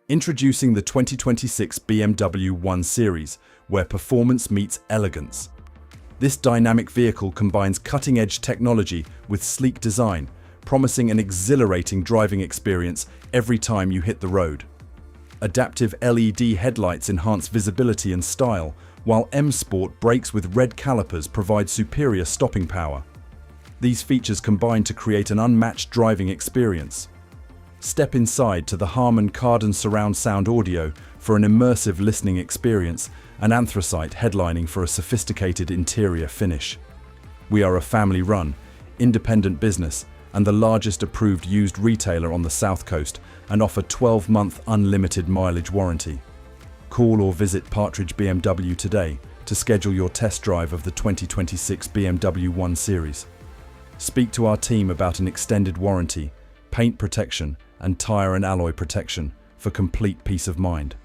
Introducing the 2026 BMW 1 Series, where performance meets elegance. This dynamic vehicle combines cutting-edge technology with sleek design, promising an exhilarating driving experience every time you hit the road. Adaptive LED headlights enhance visibility and style, while M Sport brakes with red calipers provide superior stopping power. These features combine to create an unmatched driving experience. Step inside to the Harman Kardon surround sound audio for an immersive listening experience, and anthracite headlining for a sophisticated interior finish. We are a family-run, independent business and the largest approved used retailer on the South Coast and offer 12-month unlimited mileage warranty. Call or visit Partridge BMW today to schedule your test drive of the 2026 BMW 1 Series. Speak to our team about an extended warranty, paint protection, and tyre and alloy protection for complete peace of mind.